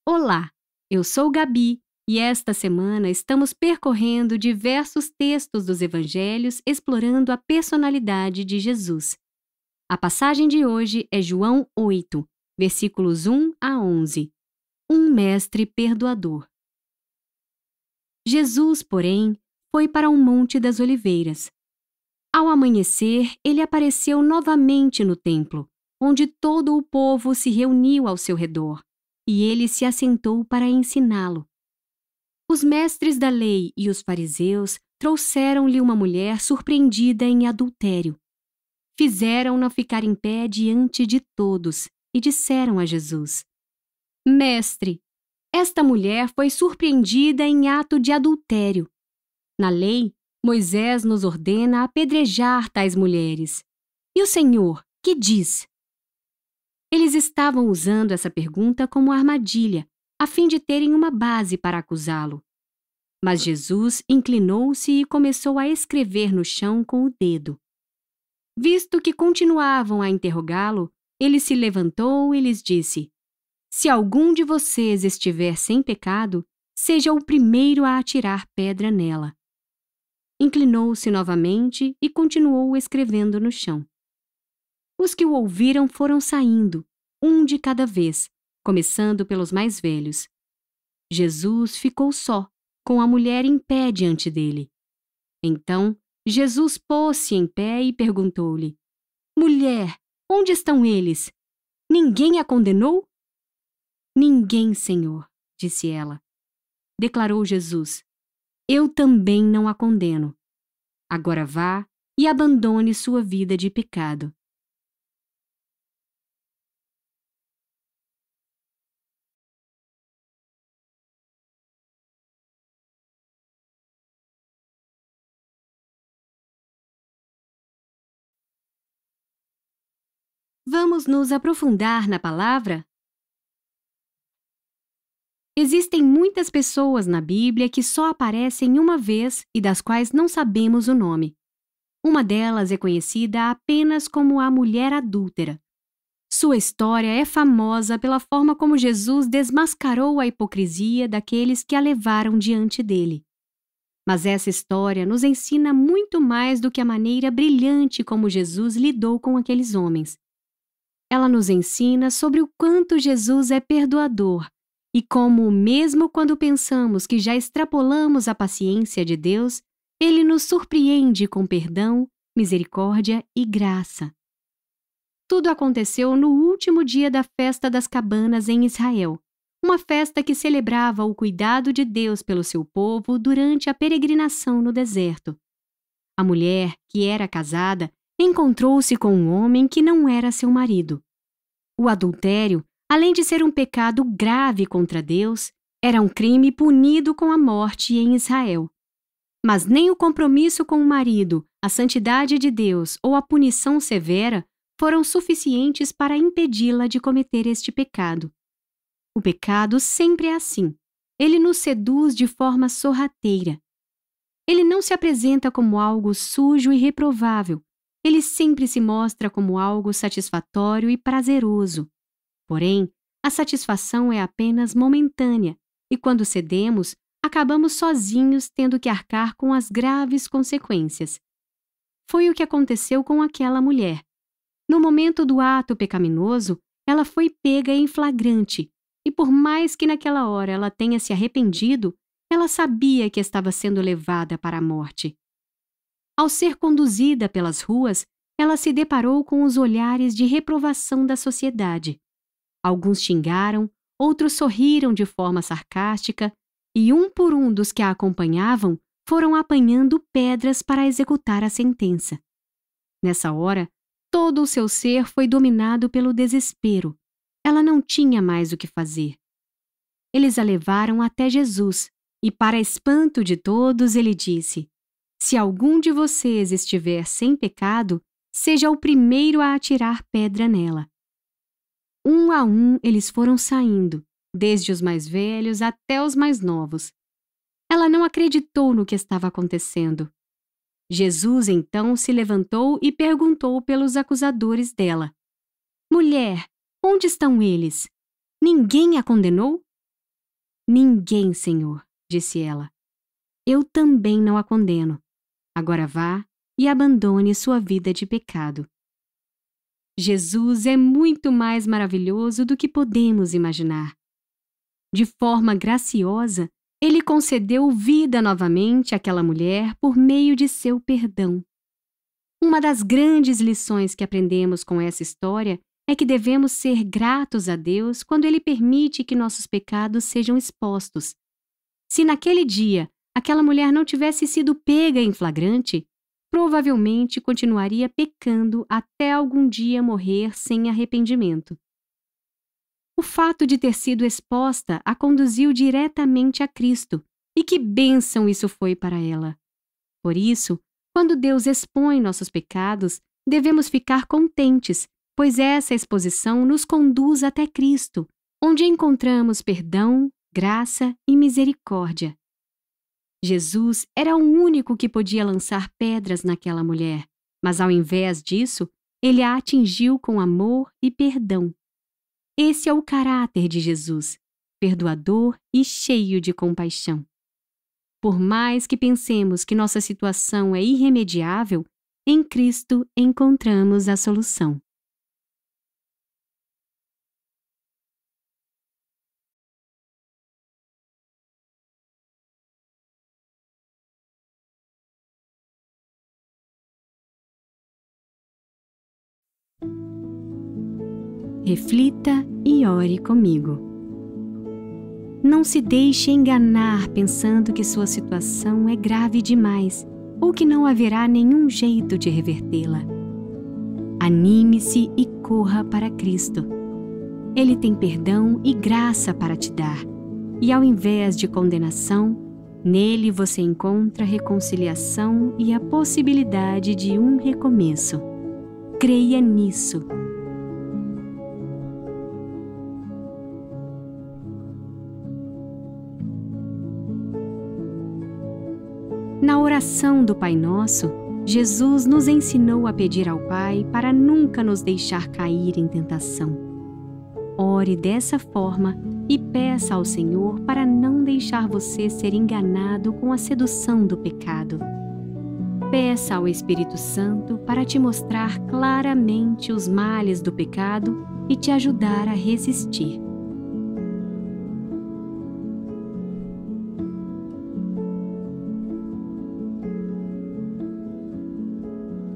Olá, eu sou Gabi e esta semana estamos percorrendo diversos textos dos evangelhos explorando a personalidade de Jesus. A passagem de hoje é João 8, versículos 1 a 11. Um mestre perdoador. Jesus, porém, foi para o Monte das Oliveiras. Ao amanhecer, ele apareceu novamente no templo, onde todo o povo se reuniu ao seu redor, e ele se assentou para ensiná-lo. Os mestres da lei e os fariseus trouxeram-lhe uma mulher surpreendida em adultério. Fizeram-na ficar em pé diante de todos e disseram a Jesus: Mestre, esta mulher foi surpreendida em ato de adultério. Na lei, Moisés nos ordena apedrejar tais mulheres. E o Senhor, que diz? Eles estavam usando essa pergunta como armadilha, a fim de terem uma base para acusá-lo. Mas Jesus inclinou-se e começou a escrever no chão com o dedo. Visto que continuavam a interrogá-lo, ele se levantou e lhes disse: Se algum de vocês estiver sem pecado, seja o primeiro a atirar pedra nela. Inclinou-se novamente e continuou escrevendo no chão. Os que o ouviram foram saindo, um de cada vez, começando pelos mais velhos. Jesus ficou só, com a mulher em pé diante dele. Então, Jesus pôs-se em pé e perguntou-lhe: Mulher, onde estão eles? Ninguém a condenou? Ninguém, Senhor, disse ela. Declarou Jesus: Eu também não a condeno. Agora vá e abandone sua vida de pecado. Vamos nos aprofundar na palavra? Existem muitas pessoas na Bíblia que só aparecem uma vez e das quais não sabemos o nome. Uma delas é conhecida apenas como a mulher adúltera. Sua história é famosa pela forma como Jesus desmascarou a hipocrisia daqueles que a levaram diante dele. Mas essa história nos ensina muito mais do que a maneira brilhante como Jesus lidou com aqueles homens. Ela nos ensina sobre o quanto Jesus é perdoador e como, mesmo quando pensamos que já extrapolamos a paciência de Deus, Ele nos surpreende com perdão, misericórdia e graça. Tudo aconteceu no último dia da Festa das Cabanas em Israel, uma festa que celebrava o cuidado de Deus pelo seu povo durante a peregrinação no deserto. A mulher, que era casada, encontrou-se com um homem que não era seu marido. O adultério, além de ser um pecado grave contra Deus, era um crime punido com a morte em Israel. Mas nem o compromisso com o marido, a santidade de Deus ou a punição severa foram suficientes para impedi-la de cometer este pecado. O pecado sempre é assim. Ele nos seduz de forma sorrateira. Ele não se apresenta como algo sujo e reprovável. Ele sempre se mostra como algo satisfatório e prazeroso. Porém, a satisfação é apenas momentânea e quando cedemos, acabamos sozinhos tendo que arcar com as graves consequências. Foi o que aconteceu com aquela mulher. No momento do ato pecaminoso, ela foi pega em flagrante e por mais que naquela hora ela tenha se arrependido, ela sabia que estava sendo levada para a morte. Ao ser conduzida pelas ruas, ela se deparou com os olhares de reprovação da sociedade. Alguns xingaram, outros sorriram de forma sarcástica e um por um dos que a acompanhavam foram apanhando pedras para executar a sentença. Nessa hora, todo o seu ser foi dominado pelo desespero. Ela não tinha mais o que fazer. Eles a levaram até Jesus e, para espanto de todos, ele disse: Se algum de vocês estiver sem pecado, seja o primeiro a atirar pedra nela. Um a um eles foram saindo, desde os mais velhos até os mais novos. Ela não acreditou no que estava acontecendo. Jesus então se levantou e perguntou pelos acusadores dela: Mulher, onde estão eles? Ninguém a condenou? Ninguém, Senhor, disse ela. Eu também não a condeno. Agora vá e abandone sua vida de pecado. Jesus é muito mais maravilhoso do que podemos imaginar. De forma graciosa, Ele concedeu vida novamente àquela mulher por meio de seu perdão. Uma das grandes lições que aprendemos com essa história é que devemos ser gratos a Deus quando Ele permite que nossos pecados sejam expostos. Se naquele dia aquela mulher não tivesse sido pega em flagrante, provavelmente continuaria pecando até algum dia morrer sem arrependimento. O fato de ter sido exposta a conduziu diretamente a Cristo, e que bênção isso foi para ela. Por isso, quando Deus expõe nossos pecados, devemos ficar contentes, pois essa exposição nos conduz até Cristo, onde encontramos perdão, graça e misericórdia. Jesus era o único que podia lançar pedras naquela mulher, mas ao invés disso, ele a atingiu com amor e perdão. Esse é o caráter de Jesus, perdoador e cheio de compaixão. Por mais que pensemos que nossa situação é irremediável, em Cristo encontramos a solução. Reflita e ore comigo. Não se deixe enganar pensando que sua situação é grave demais ou que não haverá nenhum jeito de revertê-la. Anime-se e corra para Cristo. Ele tem perdão e graça para te dar, e ao invés de condenação, nele você encontra reconciliação e a possibilidade de um recomeço. Creia nisso. Na oração do Pai Nosso, Jesus nos ensinou a pedir ao Pai para nunca nos deixar cair em tentação. Ore dessa forma e peça ao Senhor para não deixar você ser enganado com a sedução do pecado. Peça ao Espírito Santo para te mostrar claramente os males do pecado e te ajudar a resistir.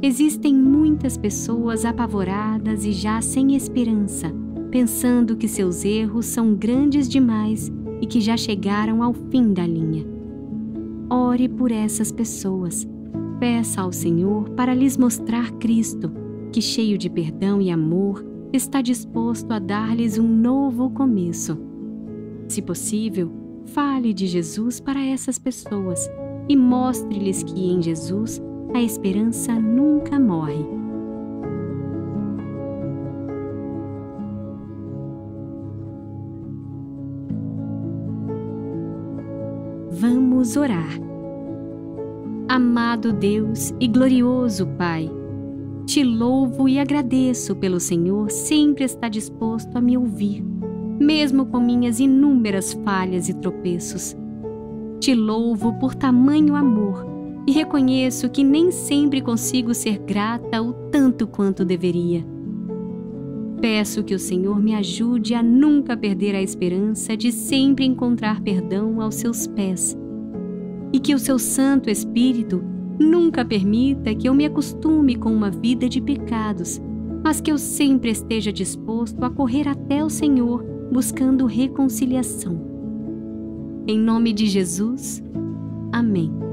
Existem muitas pessoas apavoradas e já sem esperança, pensando que seus erros são grandes demais e que já chegaram ao fim da linha. Ore por essas pessoas. Peça ao Senhor para lhes mostrar Cristo, que, cheio de perdão e amor, está disposto a dar-lhes um novo começo. Se possível, fale de Jesus para essas pessoas e mostre-lhes que em Jesus a esperança nunca morre. Vamos orar. Amado Deus e glorioso Pai, te louvo e agradeço pelo Senhor sempre estar disposto a me ouvir, mesmo com minhas inúmeras falhas e tropeços. Te louvo por tamanho amor e reconheço que nem sempre consigo ser grata o tanto quanto deveria. Peço que o Senhor me ajude a nunca perder a esperança de sempre encontrar perdão aos seus pés e que o seu Santo Espírito nunca permita que eu me acostume com uma vida de pecados, mas que eu sempre esteja disposto a correr até o Senhor buscando reconciliação. Em nome de Jesus, amém.